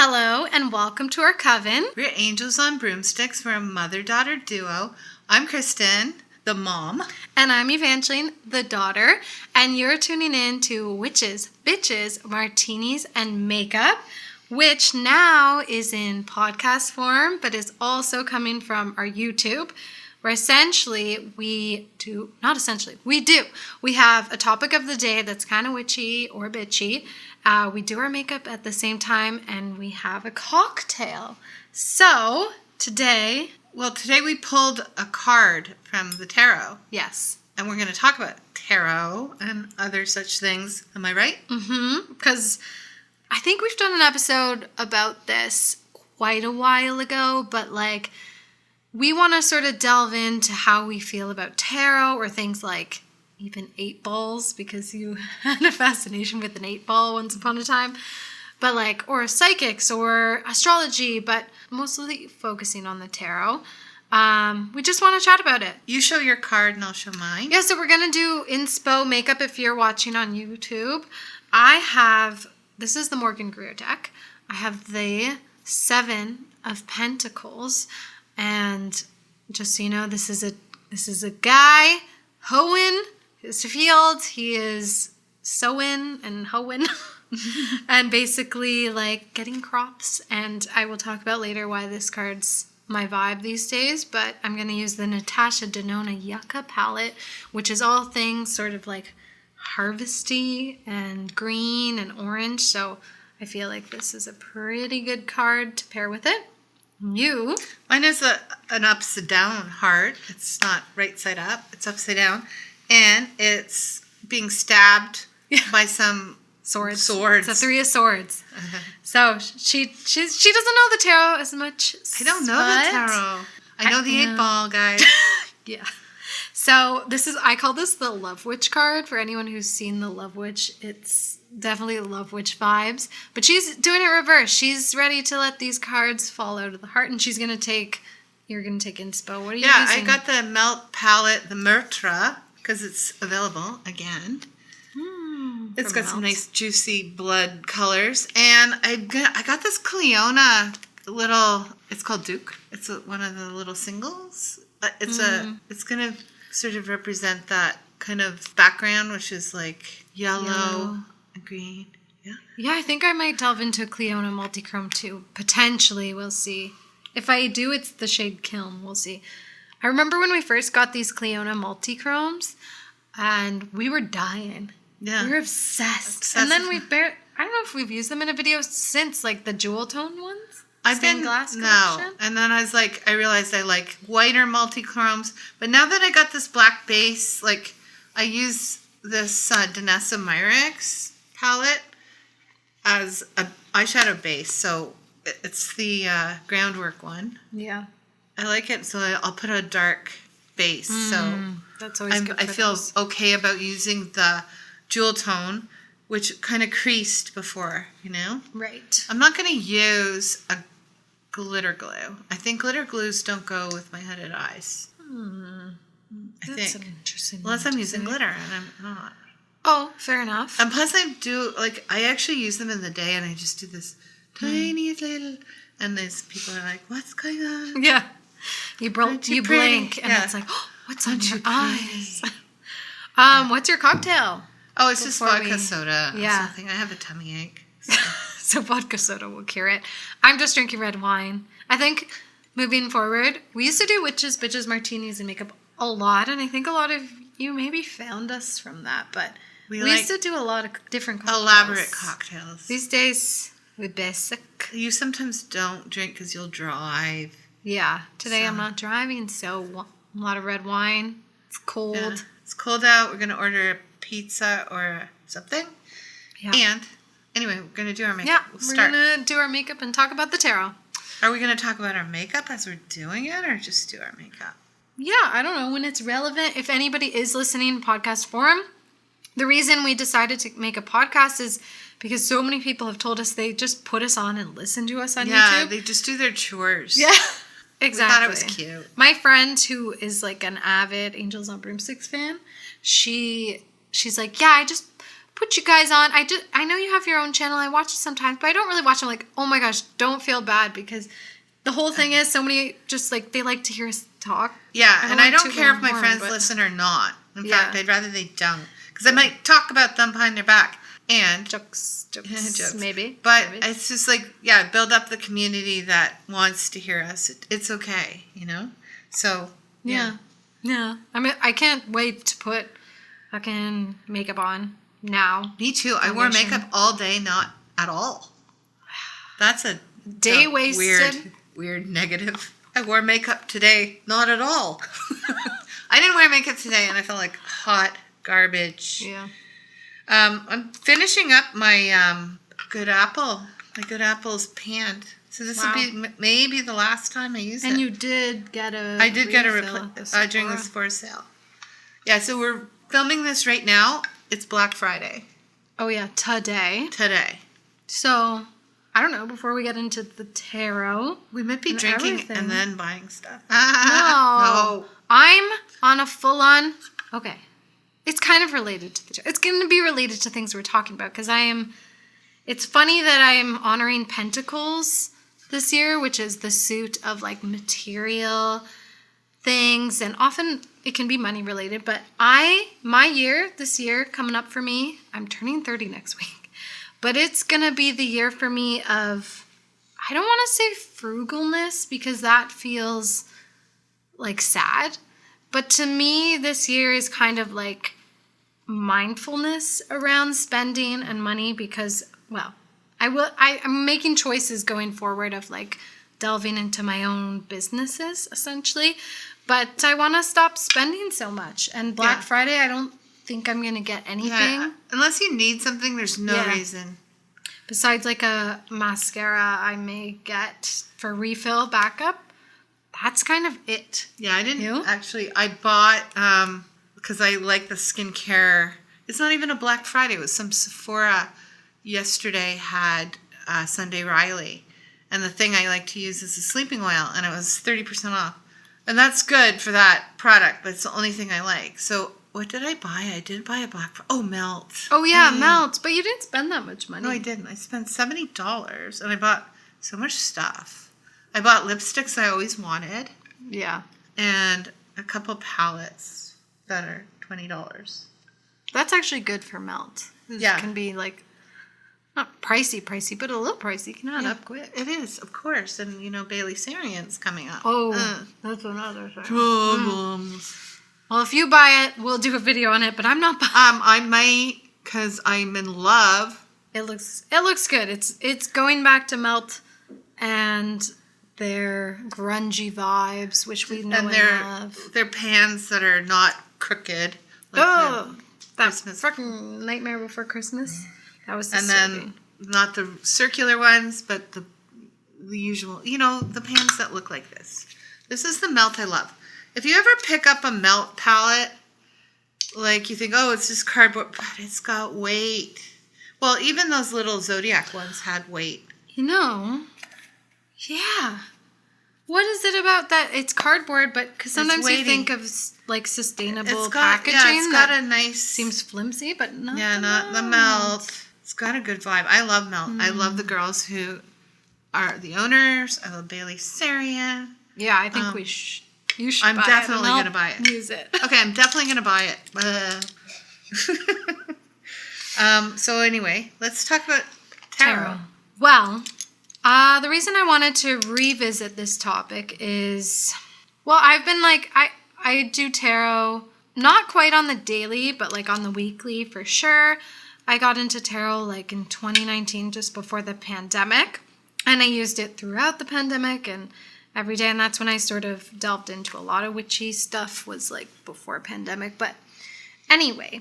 Hello and welcome to our coven. We're Angels on Broomsticks. We're a mother-daughter duo. I'm Kristen, the mom. And I'm Evangeline, the daughter. And you're tuning in to Witches, Bitches, Martinis, and Makeup, which now is in podcast form, but is also coming from our YouTube, where we do. We have a topic of the day that's kind of witchy or bitchy. We do our makeup at the same time, and we have a cocktail. So, today we pulled a card from the tarot. Yes. And we're going to talk about tarot and other such things. Am I right? Mm-hmm. Because I think we've done an episode about this quite a while ago, but we want to sort of delve into how we feel about tarot or things like even 8 balls, because you had a fascination with an 8 ball once upon a time, but or psychics or astrology, but mostly focusing on the tarot. We just want to chat about it. You show your card and I'll show mine. Yeah, so we're going to do inspo makeup if you're watching on YouTube. This is the Morgan Greer deck. I have the 7 of Pentacles, and just so you know, this is a guy hoeing his field. He is sowing and hoeing and basically getting crops. And I will talk about later why this card's my vibe these days, but I'm going to use the Natasha Denona Yucca palette, which is all things sort of harvesty and green and orange. So I feel like this is a pretty good card to pair with it. Mine is an upside down heart. It's not right side up. It's upside down. And it's being stabbed by some swords. It's a 3 of Swords. Uh-huh. So she doesn't know the tarot as much. I don't know the tarot. I know the 8 ball, guys. Yeah. So I call this the Love Witch card. For anyone who's seen the Love Witch, it's definitely Love Witch vibes. But she's doing it reverse. She's ready to let these cards fall out of the heart, and you're going to take inspo. What are you using? Yeah, I got the Melt palette, the Murtra, because it's available again. It's got some nice juicy blood colors. And I got this Cleona little, it's called Duke. It's one of the little singles. It's going to sort of represent that kind of background, which is yellow and green. Yeah. Yeah, I think I might delve into Cleona Multichrome too. Potentially, we'll see. If I do, it's the shade Kiln. We'll see. I remember when we first got these Cleona Multichromes, and we were dying. Yeah. We were obsessed. And then I don't know if we've used them in a video since, the jewel tone ones. Glass collection. And then I realized I like whiter multichromes. But now that I got this black base, I use this Danessa Myrix palette as a eyeshadow base. So it's the Groundwork one. Yeah. I like it, so I'll put a dark base. So that's always good. I feel okay about using the jewel tone, which kind of creased before, Right. I'm not going to use a glitter glue. I think glitter glues don't go with my hooded eyes. That's an interesting Unless I'm using glitter, and I'm not. Oh, fair enough. And plus I actually use them in the day, and I just do this tiny little, and these people are like, what's going on? Yeah. You blink, and it's oh, what's on your eyes? What's your cocktail? Oh, it's just vodka soda. Yeah. Something. I have a tummy ache. So vodka soda will cure it. I'm just drinking red wine. I think moving forward, we used to do Witches, Bitches, Martinis, and Makeup a lot, and I think a lot of you maybe found us from that, but we used to do a lot of different cocktails. Elaborate cocktails. These days, we're basic. You sometimes don't drink because you'll drive. Yeah. Today I'm not driving, so a lot of red wine. It's cold. Yeah. It's cold out. We're going to order a pizza or something. Yeah. And anyway, we're going to do our makeup. Yeah, we're going to do our makeup and talk about the tarot. Are we going to talk about our makeup as we're doing it, or just do our makeup? Yeah, I don't know. When it's relevant, if anybody is listening in podcast form, the reason we decided to make a podcast is because so many people have told us they just put us on and listen to us on YouTube. Yeah, they just do their chores. Yeah, exactly. We thought it was cute. My friend, who is an avid Angels on Broomsticks fan, she's like, yeah, I just put you guys on. I know you have your own channel. I watch it sometimes, but I don't really watch them like, oh my gosh, don't feel bad because the whole thing is so many just like, they like to hear us talk. Yeah, and I don't care if my friends listen or not. In fact, I'd rather they don't. Because I might talk about them behind their back. And jokes, maybe. But it's just like, build up the community that wants to hear us. It's okay, you know? So, yeah. I mean, I can't wait to put fucking makeup on now. Me too. I wore makeup all day, not at all. That's a day wasted. Weird negative. I wore makeup today, not at all. I didn't wear makeup today, and I felt like hot garbage. Yeah. I'm finishing up my Good Apple. My Good Apple's panned. So this will be maybe the last time I use it. And you did get a I did get a refill during the Sephora sale. Yeah, so we're filming this right now. It's Black Friday. Oh, yeah, today. So, I don't know, before we get into the tarot. We might be drinking and then buying stuff. No. I'm on a full-on... Okay. It's kind of related to the tarot. It's going to be related to things we're talking about because it's funny that I am honoring Pentacles this year, which is the suit of like material things, and often it can be money related, but this year coming up for me, I'm turning 30 next week, but it's going to be the year for me of, I don't want to say frugalness because that feels like sad, but to me this year is kind of like mindfulness around spending and money because, well, I'm making choices going forward of like delving into my own businesses essentially, but I want to stop spending so much. And Black Friday, I don't think I'm going to get anything. Yeah. Unless you need something, there's no reason. Besides like a mascara I may get for refill backup. That's kind of it. Yeah, I didn't actually. I bought, because I like the skincare. It's not even a Black Friday. It was some Sephora yesterday had Sunday Riley. And the thing I like to use is a sleeping oil. And it was 30% off. And that's good for that product. But it's the only thing I like. So what did I buy? I did buy a Black Friday. Oh, Melt. Oh, yeah, Melt. But you didn't spend that much money. No, I didn't. I spent $70. And I bought so much stuff. I bought lipsticks I always wanted. Yeah. And a couple palettes that are $20. That's actually good for Melt. It can be like, not pricey, but a little pricey. You can add up quick. It is, of course. And, Bailey Sarian's coming up. Oh, that's another thing. Problems. Well, if you buy it, we'll do a video on it, but I'm not buying I might, because I'm in love. It looks good. It's going back to Melt and their grungy vibes, which we know and love. Their pans that are not crooked. Like that's freaking Nightmare Before Christmas. That was disturbing. And then not the circular ones, but the usual, the pans that look like this. This is the Melt I love. If you ever pick up a Melt palette, like you think, oh, it's just cardboard, but it's got weight. Well, even those little Zodiac ones had weight. Yeah. What is it about that? It's cardboard, but because sometimes you think of like sustainable packaging. Yeah, it's got a nice. Seems flimsy, but no. Yeah, not the Melt. It's got a good vibe. I love Melt. I love the girls who are the owners. I love Bailey Sarian. Yeah, I think you should. I'm definitely gonna buy it. Use it. Okay, I'm definitely gonna buy it. So anyway, let's talk about tarot. Well. The reason I wanted to revisit this topic is, well, I've been like, I do tarot, not quite on the daily, but like on the weekly for sure. I got into tarot like in 2019, just before the pandemic, and I used it throughout the pandemic and every day, and that's when I sort of delved into a lot of witchy stuff, was like before pandemic. But anyway,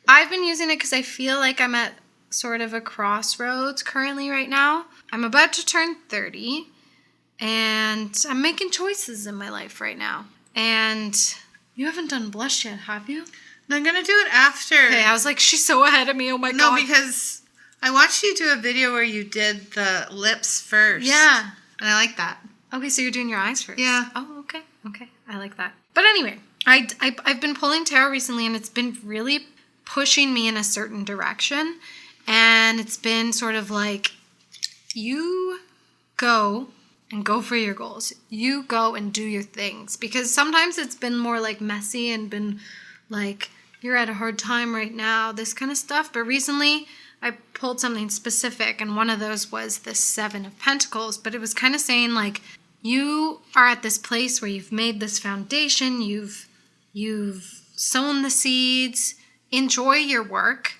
I've been using it because I feel like I'm at sort of a crossroads currently right now. I'm about to turn 30, and I'm making choices in my life right now. And you haven't done blush yet, have you? No, I'm going to do it after. Okay, I was like, she's so ahead of me, oh my God. No, because I watched you do a video where you did the lips first. Yeah. And I like that. Okay, so you're doing your eyes first. Yeah. Oh, okay. I like that. But anyway, I've been pulling tarot recently, and it's been really pushing me in a certain direction. And it's been sort of like, you go and go for your goals. You go and do your things. Because sometimes it's been more like messy and been like, you're at a hard time right now, this kind of stuff. But recently I pulled something specific, and one of those was the 7 of Pentacles. But it was kind of saying like, you are at this place where you've made this foundation, you've sown the seeds, enjoy your work,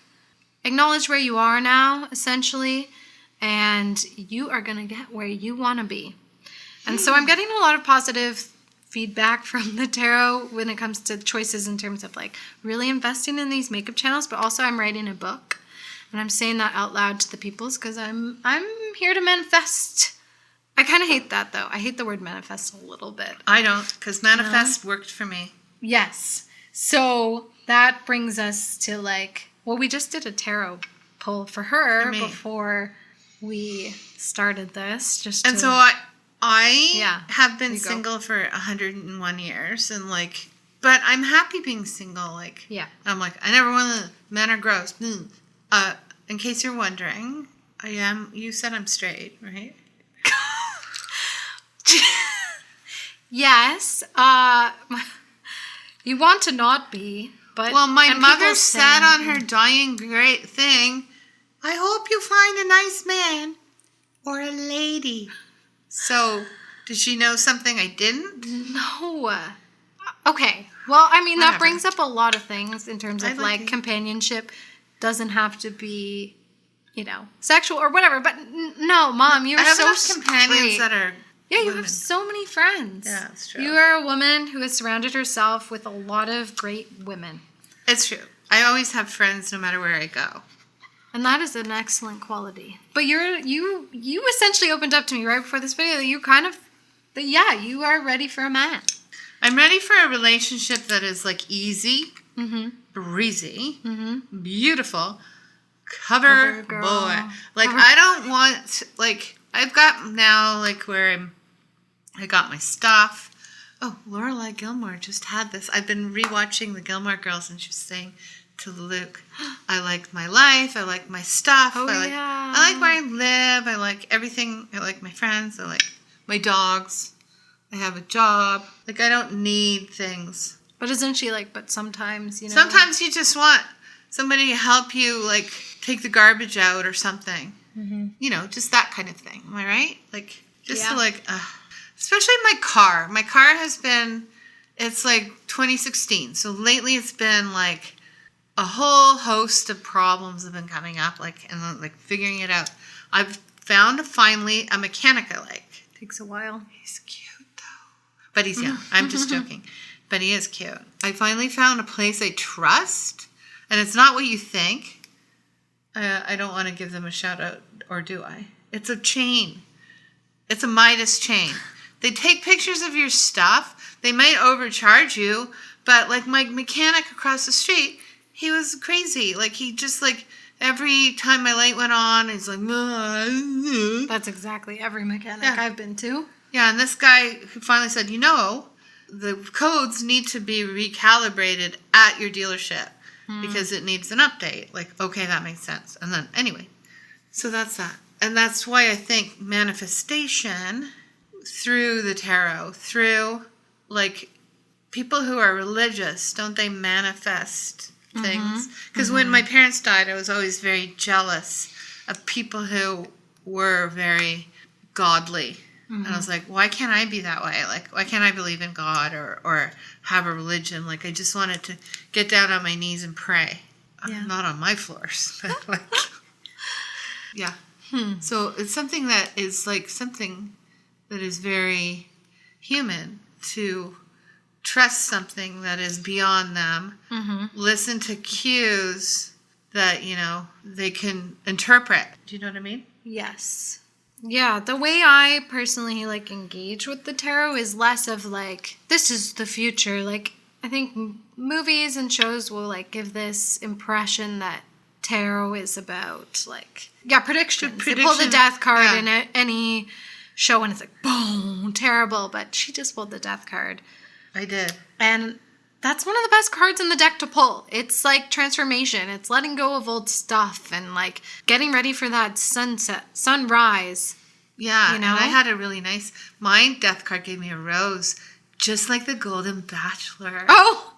acknowledge where you are now, essentially, and you are going to get where you want to be. And so I'm getting a lot of positive feedback from the tarot when it comes to choices in terms of like really investing in these makeup channels, but also I'm writing a book, and I'm saying that out loud to the peoples because I'm here to manifest. I kind of hate that though. I hate the word manifest a little bit. I don't, because manifest worked for me. Yes. So that brings us to like, well, we just did a tarot pull for her before we started this. And so I have been single for 101 years, and like, but I'm happy being single. Like, I'm like, I never want to. Men are gross. In case you're wondering, I am. You said I'm straight, right? Yes. You want to not be, but well, my mother said on her dying great thing, I hope you find a nice man or a lady. So, did she know something I didn't? No. Okay. Well, I mean, that brings up a lot of things in terms of like companionship. Doesn't have to be, sexual or whatever. But no, Mom, you're so straight. Companions that are you have so many friends. Yeah, it's true. You are a woman who has surrounded herself with a lot of great women. It's true. I always have friends no matter where I go. And that is an excellent quality. But you essentially opened up to me right before this video that you are ready for a man. I'm ready for a relationship that is like easy, breezy, beautiful, cover girl. boy. Like I don't want like I've got now like where I got my stuff. Oh, Lorelai Gilmore just had this. I've been rewatching the Gilmore Girls, and she was saying to Luke, I like my life, I like my stuff, I like where I live, I like everything, I like my friends, I like my dogs, I have a job. Like I don't need things. But isn't she like, but sometimes, Sometimes you just want somebody to help you like take the garbage out or something. Just that kind of thing. Am I right? Like just to like especially my car. My car has been, it's like 2016. So lately it's been like a whole host of problems have been coming up, like, and like figuring it out. I've found finally a mechanic I like. Takes a while. He's cute though. But he's young. I'm just joking. But he is cute. I finally found a place I trust, and it's not what you think. I don't want to give them a shout out, or do I? It's a chain. It's a Midas chain. They take pictures of your stuff. They might overcharge you, but like my mechanic across the street, he was crazy. Like he just like every time my light went on, he's like, That's exactly every mechanic I've been to. Yeah, and this guy who finally said, the codes need to be recalibrated at your dealership because it needs an update. Like, okay, that makes sense. And then anyway, so that's that. And that's why I think manifestation through the tarot, through like people who are religious, don't they manifest things? Because when my parents died, I was always very jealous of people who were very godly. And I was like, why can't I be that way? Like, why can't I believe in God or have a religion? Like, I just wanted to get down on my knees and pray. Not on my floors, but like, yeah. So it's something that is like something that is very human to trust something that is beyond them, listen to cues that, they can interpret. Do you know what I mean? Yes. Yeah, the way I personally like engage with the tarot is less of like, this is the future. Like, I think movies and shows will like give this impression that tarot is about like, predictions. They pull the death card in any show and it's like, boom, terrible. But she just pulled the death card. I did. And That's one of the best cards in the deck to pull. It's like transformation. It's letting go of old stuff and like getting ready for that sunrise. Yeah, You know? and I had a really nice... My death card gave me a rose, just like the Golden Bachelor. Oh,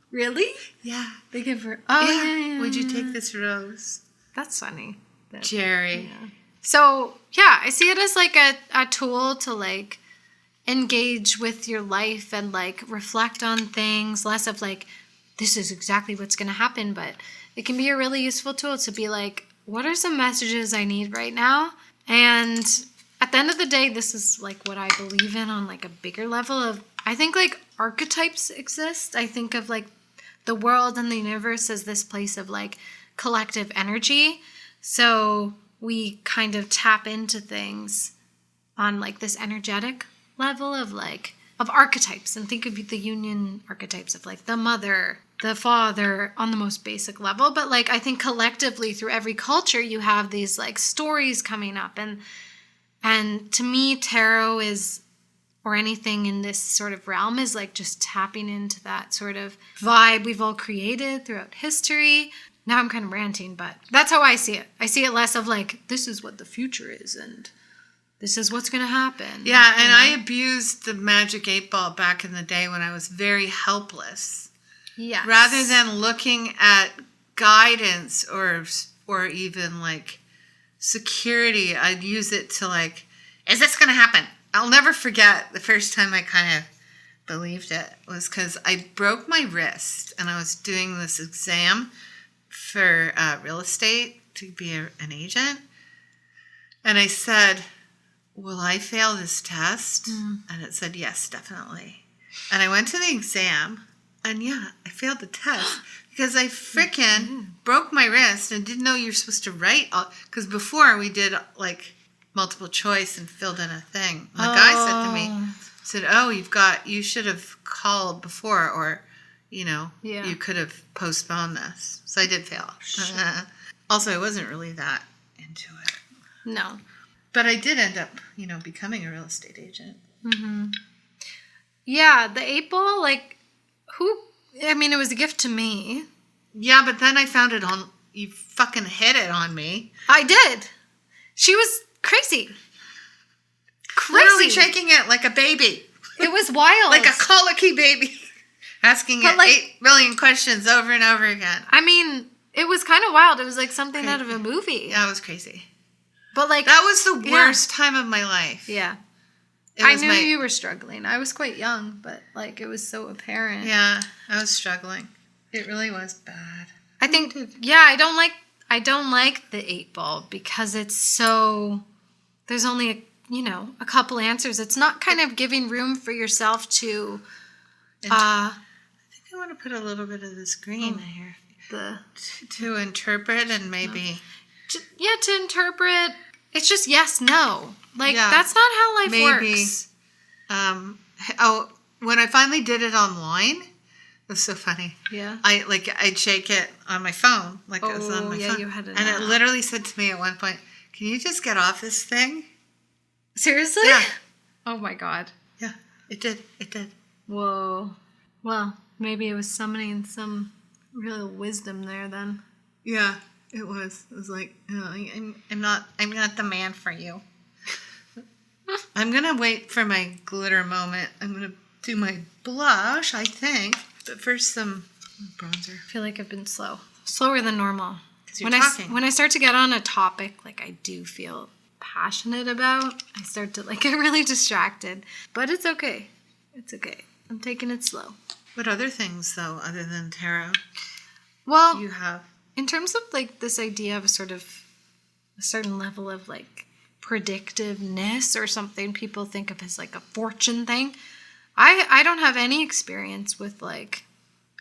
really? Yeah. They give her... Oh, yeah. Would you take this rose? That's funny. Jerry. Yeah. So, yeah, I see it as like a tool to like engage with your life and like reflect on things, less of like, this is exactly what's going to happen, but it can be a really useful tool to be like, what are some messages I need right now? And at the end of the day, this is like what I believe in on like a bigger level of, I think like archetypes exist. I think of like the world and the universe as this place of like collective energy. So we kind of tap into things on like this energetic level of like of archetypes, and think of the union archetypes of like the mother, the father on the most basic level. But like I think collectively through every culture you have these like stories coming up, and to me tarot is, or anything in this sort of realm, is like just tapping into that sort of vibe we've all created throughout history. Now I'm kind of ranting, but that's how I see it. I see it less of like, this is what the future is and this is what's going to happen. Yeah, and I abused the magic 8-ball back in the day when I was very helpless. Yes. Rather than looking at guidance or even like security, I'd use it to like, is this going to happen? I'll never forget the first time I kind of believed it was because I broke my wrist and I was doing this exam for real estate to be an agent. And I said, will I fail this test? And it said, yes, definitely. And I went to the exam, and yeah, I failed the test because I freaking broke my wrist and didn't know you're supposed to write. Because before we did like multiple choice and filled in a thing. And the guy said to me, said, oh, you should have called before, or, you could have postponed this. So I did fail. Also, I wasn't really that into it. No. But I did end up, becoming a real estate agent. Mm-hmm. Yeah, the 8-ball, like, it was a gift to me. Yeah, but then I found it on, you fucking hit it on me. I did. She was crazy. Literally shaking it like a baby. It was wild. Like a colicky baby. Asking it 8 million questions over and over again. It was kind of wild. It was like something out of a movie. Yeah, it was crazy. But like that was the worst time of my life. Yeah. I knew you were struggling. I was quite young, but like it was so apparent. Yeah, I was struggling. It really was bad. I think I don't like the 8-ball because it's so, there's only a couple answers. It's not kind of giving room for yourself to I think I want to put a little bit of this green here. To interpret and maybe to interpret. It's just yes, no. Like that's not how life works. When I finally did it online, it was so funny. Yeah. I'd shake it on my phone, like it was on my phone. You had it. And it literally said to me at one point, "Can you just get off this thing?" Seriously? Yeah. Oh my god. Yeah, it did. It did. Whoa. Well, maybe it was summoning some real wisdom there then. Yeah. It was like, I'm not the man for you. I'm going to wait for my glitter moment. I'm going to do my blush, I think. But first, some bronzer. I feel like I've been slower than normal. You're talking. When I start to get on a topic, like I do feel passionate about, I start to like get really distracted. But it's okay. It's okay. I'm taking it slow. What other things, though, other than tarot? Well, you have? In terms of like this idea of sort of a certain level of like predictiveness or something people think of as like a fortune thing, I don't have any experience with like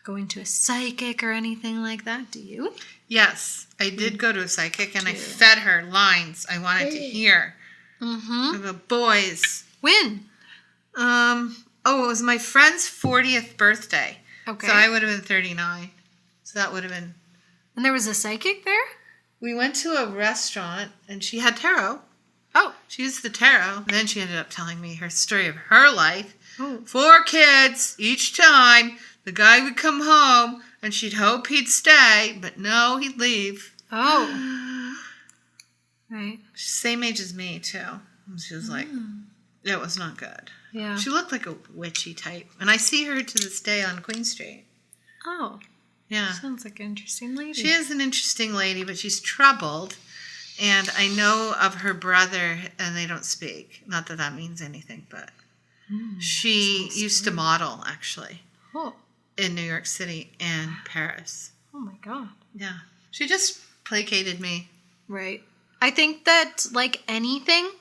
going to a psychic or anything like that. Do you? Yes, I did go to a psychic and I fed her lines I wanted to hear. Mm-hmm. The boys. When? It was my friend's 40th birthday. Okay. So I would have been 39. So that would have been... And there was a psychic there? We went to a restaurant, and she had tarot. Oh. She used the tarot. And then she ended up telling me her story of her life. Oh. 4 kids each time. the guy would come home and she'd hope he'd stay, but no, he'd leave. Oh. Right. She's same age as me, too. And she was like, it was not good. Yeah. She looked like a witchy type. And I see her to this day on Queen Street. Oh. Yeah. Sounds like an interesting lady. She is an interesting lady, but she's troubled. And I know of her brother, and they don't speak. Not that that means anything, but she used to model, actually, in New York City and Paris. Oh, my God. Yeah. She just placated me. Right. I think that, like anything,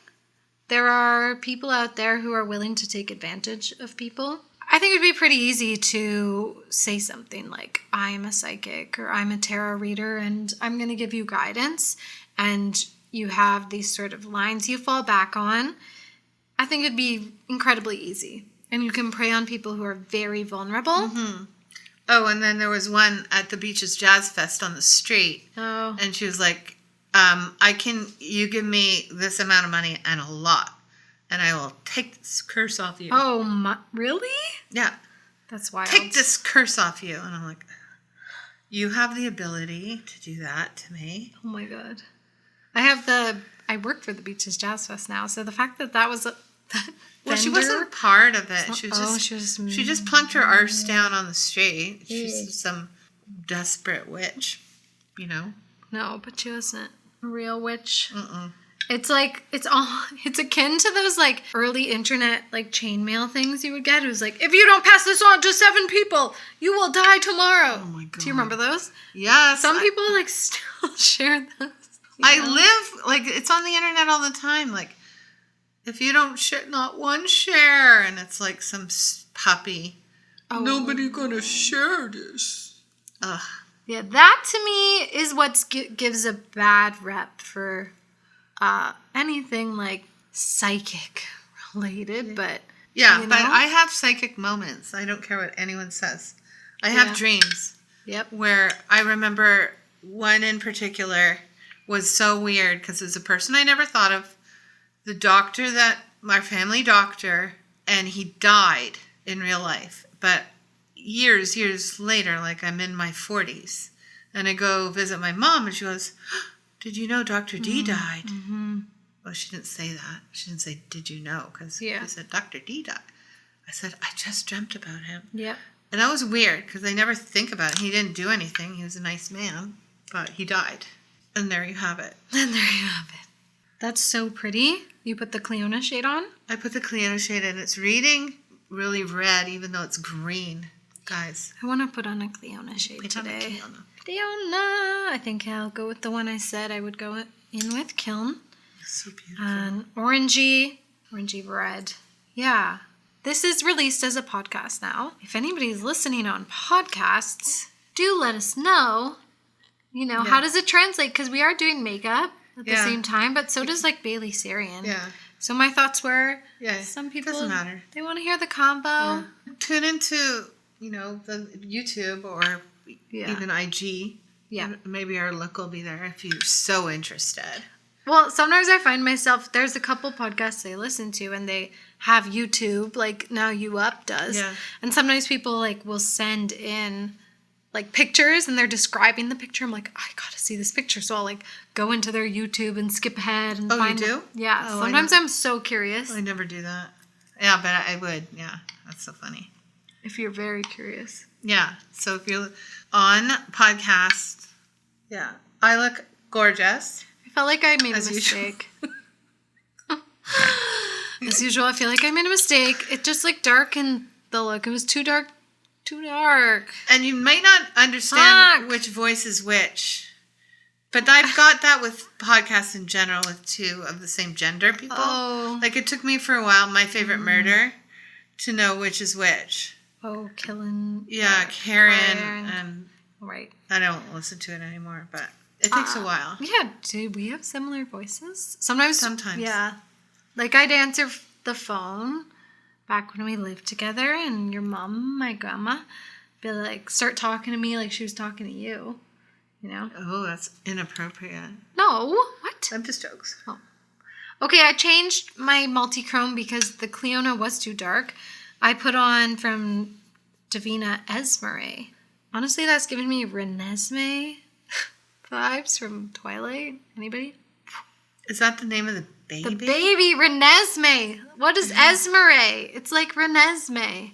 there are people out there who are willing to take advantage of people. I think it'd be pretty easy to say something like, I'm a psychic or I'm a tarot reader and I'm going to give you guidance. And you have these sort of lines you fall back on. I think it'd be incredibly easy. And you can prey on people who are very vulnerable. Mm-hmm. Oh, and then there was one at the Beaches Jazz Fest on the street. Oh. And she was like, you give me this amount of money and a lot, and I will take this curse off you. Oh, really? Yeah. That's wild. Take this curse off you. And I'm like, you have the ability to do that to me. Oh my God. I work for the Beaches Jazz Fest now, so the fact that was well, she wasn't part of it. She just plunked her arse down on the street. She's some desperate witch, you know. No, but she wasn't a real witch. Mm-mm. It's like, it's akin to those like early internet like chainmail things you would get. It was like, if you don't pass this on to 7 people, you will die tomorrow. Oh my God. Do you remember those? Yes. Some people like still share those. I live, like, it's on the internet all the time. Like, if you don't share, not one share. And it's like some puppy. Oh. Nobody gonna share this. Ugh. Yeah, that to me is what gives a bad rep for anything like psychic related, but yeah, but I have psychic moments. I don't care what anyone says. I have dreams. Yep. Where I remember one in particular was so weird because it was a person I never thought of. The doctor my family doctor, and he died in real life. But years later, like I'm in my 40s, and I go visit my mom, and she goes, did you know Dr. D died? Mm-hmm. Well, she didn't say that. She didn't say, did you know? Because I said, Dr. D died. I said, I just dreamt about him. Yeah. And that was weird because I never think about it. He didn't do anything. He was a nice man, but he died. And there you have it. And there you have it. That's so pretty. You put the Cleona shade on? I put the Cleona shade in. It's reading really red, even though it's green. Guys. I want to put on a Cleona shade today. Cleona. I think I'll go with the one I said I would go in with, Kiln. So beautiful. Orangey red. Yeah. This is released as a podcast now. If anybody's listening on podcasts, do let us know. You know, how does it translate? Because we are doing makeup at the same time, but so does like Bailey Sarian. Yeah. So my thoughts were, some people, doesn't matter. They want to hear the combo. Yeah. Tune into, the YouTube or even IG. Yeah. Maybe our look will be there if you're so interested. Well, sometimes I find myself, there's a couple podcasts I listen to and they have YouTube, like Now You Up does. Yeah. And sometimes people like will send in like pictures and they're describing the picture. I'm like, I gotta see this picture. So I'll like go into their YouTube and skip ahead and find. Oh, you do? Yeah. Oh, sometimes I'm so curious. I never do that. Yeah, but I would. Yeah. That's so funny. If you're very curious. Yeah. So if you're on podcast, I look gorgeous. I felt like I made a mistake. As usual, I feel like I made a mistake. It just like darkened the look. It was too dark. Too dark. And you might not understand which voice is which. But I've got that with podcasts in general with 2 of the same gender people. Oh. Like it took me for a while, My Favorite Murder, to know which is which. Oh, Killing. Yeah, Karen. And right. I don't listen to it anymore, but it takes a while. Yeah, do we have similar voices? Sometimes. Yeah. Like I'd answer the phone back when we lived together, and your mom, my grandma, be like, start talking to me like she was talking to you, Oh, that's inappropriate. No, what? I'm just jokes. Oh. Okay, I changed my multi-chrome because the Cleona was too dark. I put on from Davina Esmere. Honestly, that's giving me Renesmee vibes from Twilight. Anybody? Is that the name of the baby? The baby, Renesmee. What is Esmere? It's like Renesmee.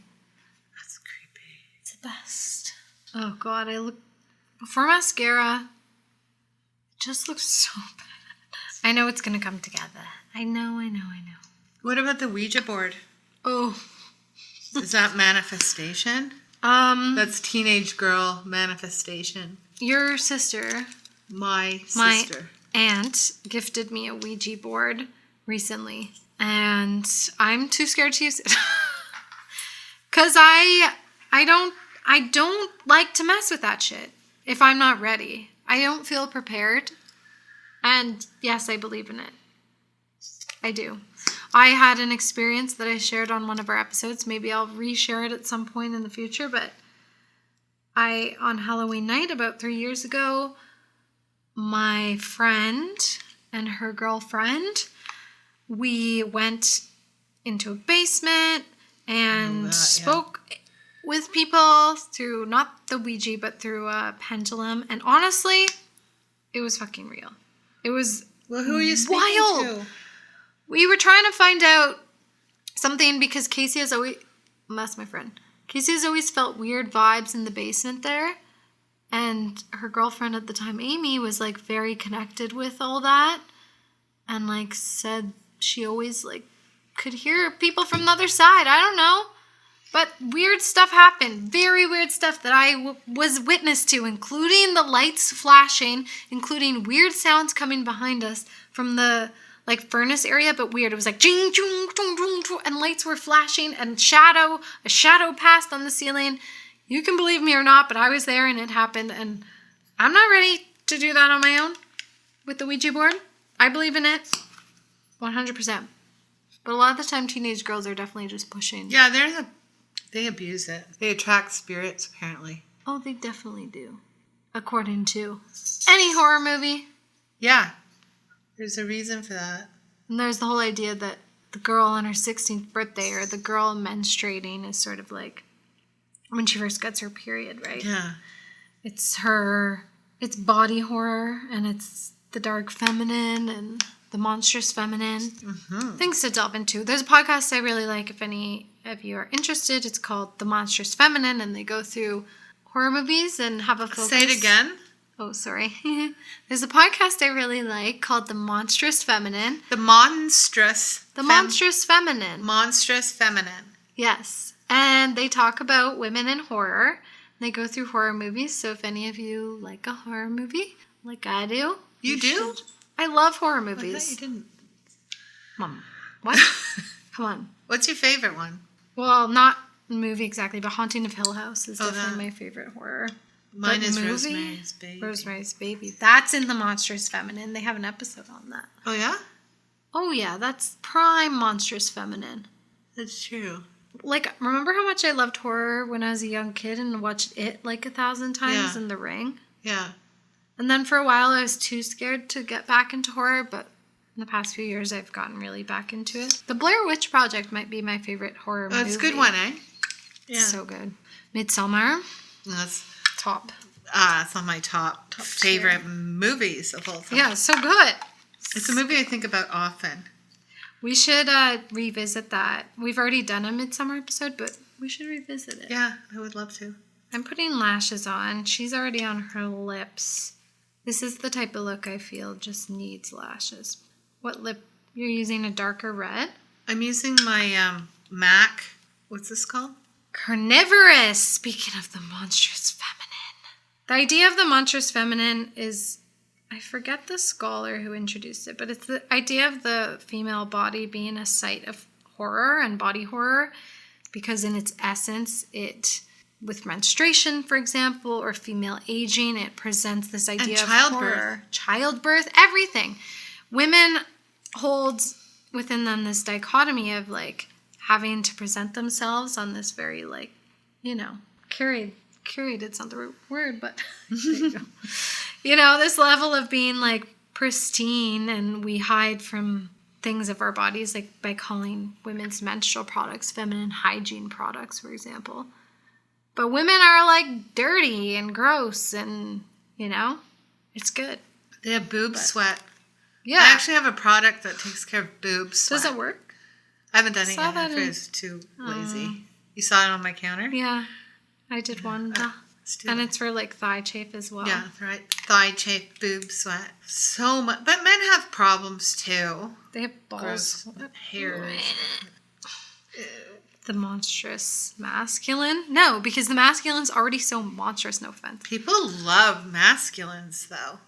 That's creepy. It's the best. Oh, God. Before mascara, it just looks so bad. I know it's going to come together. I know. What about the Ouija board? Oh. Is that manifestation? That's teenage girl manifestation. Your sister, my sister, aunt, gifted me a Ouija board recently, and I'm too scared to use it because I don't like to mess with that shit if I'm not ready. I don't feel prepared, and yes, I believe in it. I do. I had an experience that I shared on one of our episodes. Maybe I'll reshare it at some point in the future, but on Halloween night about 3 years ago, my friend and her girlfriend, we went into a basement and spoke with people through not the Ouija, but through a pendulum. And honestly, it was fucking real. It was who are you speaking to? We were trying to find out something because Casey has always... That's my friend. Casey has always felt weird vibes in the basement there. And her girlfriend at the time, Amy, was like very connected with all that. And like said she always like could hear people from the other side. I don't know. But weird stuff happened. Very weird stuff that I was witness to, including the lights flashing, including weird sounds coming behind us from the... like furnace area, but weird. It was like jing, jing, jing, jing, jing, and lights were flashing and a shadow passed on the ceiling. You can believe me or not, but I was there and it happened, and I'm not ready to do that on my own with the Ouija board. I believe in it 100%. But a lot of the time teenage girls are definitely just pushing. Yeah, they abuse it. They attract spirits, apparently. Oh, they definitely do. According to any horror movie. Yeah. There's a reason for that. And there's the whole idea that the girl on her 16th birthday or the girl menstruating is sort of like when she first gets her period, right? Yeah. It's body horror, and it's the dark feminine and the monstrous feminine. Mm-hmm. Things to delve into. There's a podcast I really like if any of you are interested. It's called The Monstrous Feminine, and they go through horror movies and have a focus. Say it again. Oh, sorry. There's a podcast I really like called The Monstrous Feminine. Monstrous Feminine. Monstrous Feminine. Yes. And they talk about women in horror. They go through horror movies. So if any of you like a horror movie, like I do. You do? I love horror movies. I thought you didn't. Mom. What? Come on. What's your favorite one? Well, not a movie exactly, but Haunting of Hill House is definitely my favorite horror. Mine is Rosemary's Baby. Rosemary's Baby. That's in The Monstrous Feminine. They have an episode on that. Oh, yeah? Oh, yeah. That's prime Monstrous Feminine. That's true. Like, remember how much I loved horror when I was a young kid and watched it like 1,000 times in The Ring? Yeah. And then for a while I was too scared to get back into horror, but in the past few years I've gotten really back into it. The Blair Witch Project might be my favorite horror movie. It's a good one, eh? Yeah. So good. Midsommar. That's... top. It's on my top favorite movies of all time. Yeah, so good. It's a movie I think about often. We should revisit that. We've already done a Midsommar episode, but we should revisit it. Yeah, I would love to. I'm putting lashes on. She's already on her lips. This is the type of look I feel just needs lashes. What lip? You're using a darker red? I'm using my MAC. What's this called? Carnivorous. Speaking of the monstrous feminine. The idea of the monstrous feminine is, I forget the scholar who introduced it, but it's the idea of the female body being a site of horror and body horror, because in its essence, with menstruation, for example, or female aging, it presents this idea of horror. Childbirth, everything. Women hold within them this dichotomy of like having to present themselves on this very like, curated, not the right word, but there you go. This level of being like pristine, and we hide from things of our bodies, like by calling women's menstrual products feminine hygiene products, for example. But women are like dirty and gross and, it's good. They have boob sweat. Yeah. I actually have a product that takes care of boob sweat. Does it work? I haven't done it Saw yet. that I was too lazy. You saw it on my counter? Yeah. I did one. And it's for like thigh chafe as well. Yeah, right. Thigh chafe, boob sweat. So much. But men have problems too. They have balls. Hairs. The monstrous masculine? No, because the masculine's already so monstrous, no offense. People love masculines though.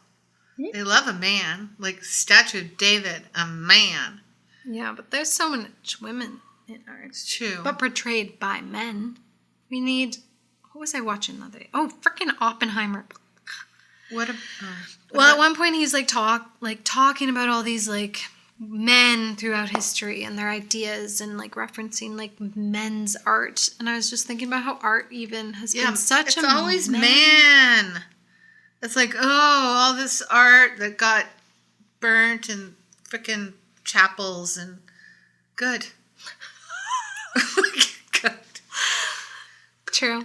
They love a man. Like Statue of David, a man. Yeah, but there's so much women in art. It's true. But portrayed by men. We need... What was I watching the other day? Oh, freaking Oppenheimer. At one point he's talking about all these like men throughout history and their ideas and like referencing like men's art. And I was just thinking about how art even has been such it's always man. It's like, all this art that got burnt in freaking chapels and good. Good. True.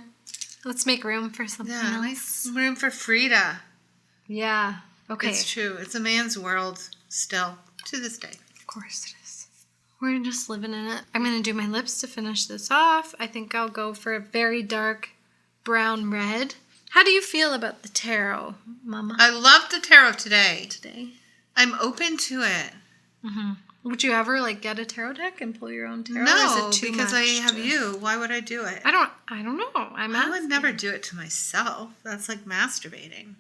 Let's make room for something else. Room for Frida. Yeah. Okay. It's true. It's a man's world still, to this day. Of course it is. We're just living in it. I'm going to do my lips to finish this off. I think I'll go for a very dark brown red. How do you feel about the tarot, Mama? I loved the tarot today. I'm open to it. Mm-hmm. Would you ever get a tarot deck and pull your own tarot? No, because I have you. Why would I do it? I don't know. I would never do it to myself. That's like masturbating.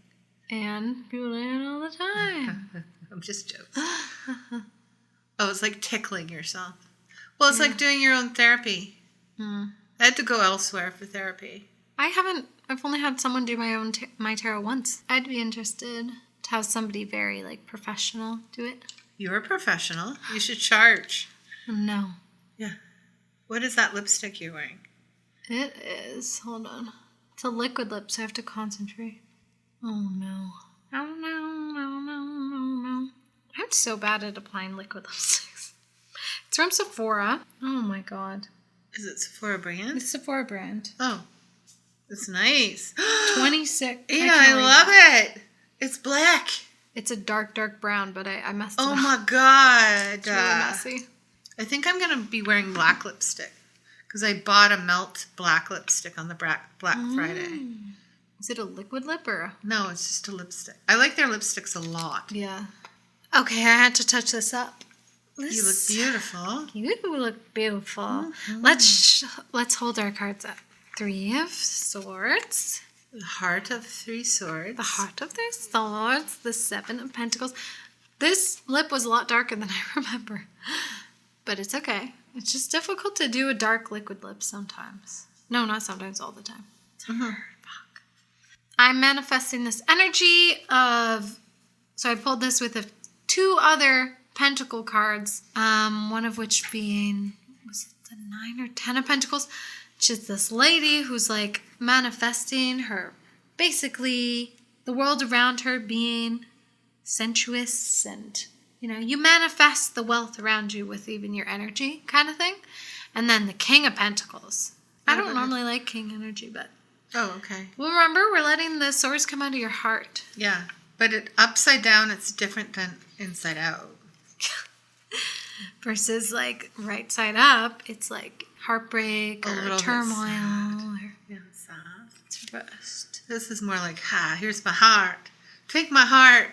And you do it all the time. I'm just joking. It's like tickling yourself. Well, it's like doing your own therapy. I had to go elsewhere for therapy. I've only had someone do my tarot once. I'd be interested to have somebody very professional do it. You're a professional. You should charge. No. Yeah. What is that lipstick you're wearing? It is. Hold on. It's a liquid lip, so I have to concentrate. Oh, no. Oh, no. I'm so bad at applying liquid lipsticks. It's from Sephora. Oh, my God. Is it Sephora brand? It's Sephora brand. Oh. It's nice. 26. Yeah, I love it. It's black. It's a dark, dark brown, but I messed it up. Oh my God. It's really messy. I think I'm going to be wearing black lipstick because I bought a melt black lipstick on the Black Friday. Is it a liquid lip or? No, it's just a lipstick. I like their lipsticks a lot. Yeah. Okay, I had to touch this up. You look beautiful. You look beautiful. Mm-hmm. Let's hold our cards up. 3 of Swords. The Heart of 3 Swords. The Heart of 3 Swords. The 7 of Pentacles. This lip was a lot darker than I remember. But it's okay. It's just difficult to do a dark liquid lip sometimes. No, not sometimes, all the time. It's hard. Fuck. I'm manifesting this energy of... So I pulled this with 2 other Pentacle cards. One of which being... Was it the 9 or 10 of Pentacles? She's this lady who's manifesting her, basically the world around her being sensuous and, you manifest the wealth around you with even your energy kind of thing. And then the King of Pentacles. I don't normally like King energy, but. Oh, okay. Well, remember, we're letting the swords come out of your heart. Yeah, but upside down, it's different than inside out. Versus right side up, it's heartbreak or turmoil. It's rust. This is more here's my heart. Take my heart.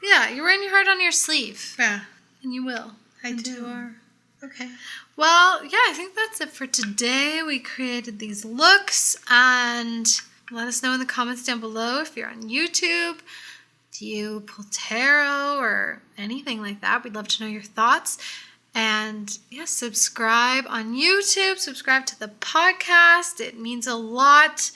Yeah, you're wearing your heart on your sleeve. Yeah. And you will. I do. You are. Okay. Well, yeah, I think that's it for today. We created these looks, and let us know in the comments down below if you're on YouTube. Do you pull tarot or anything like that? We'd love to know your thoughts. And yeah, subscribe on YouTube, subscribe to the podcast. It means a lot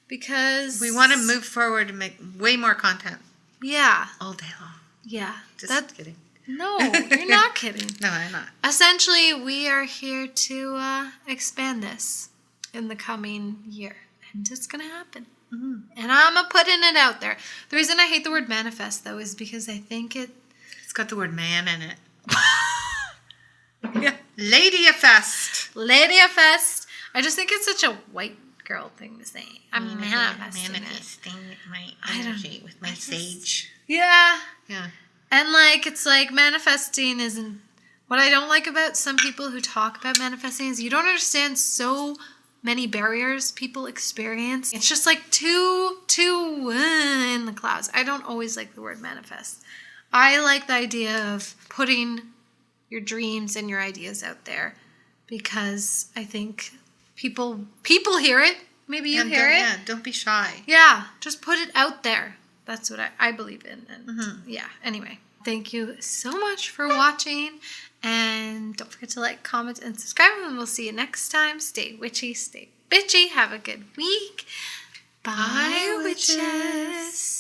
because we want to move forward and make way more content. Yeah. All day long. Yeah. Just kidding. No, you're not kidding. No, I'm not. Essentially, we are here to expand this in the coming year. And it's going to happen. Mm-hmm. And I'm putting it out there. The reason I hate the word manifest, though, is because I think it's got the word man in it. Yeah. Lady-a-fest. Lady-a-fest. I just think it's such a white girl thing to say. I'm manifesting my energy with my sage. Yeah. Yeah. And like, it's like manifesting isn't, what I don't like about some people who talk about manifesting is you don't understand so many barriers people experience. It's just like too in the clouds. I don't always like the word manifest. I like the idea of putting your dreams and your ideas out there because I think people hear it. Maybe you hear it. Yeah, don't be shy. Yeah, just put it out there. That's what I believe in. And yeah, anyway, thank you so much for watching. And don't forget to like, comment, and subscribe. And we'll see you next time. Stay witchy, stay bitchy. Have a good week. Bye, witches.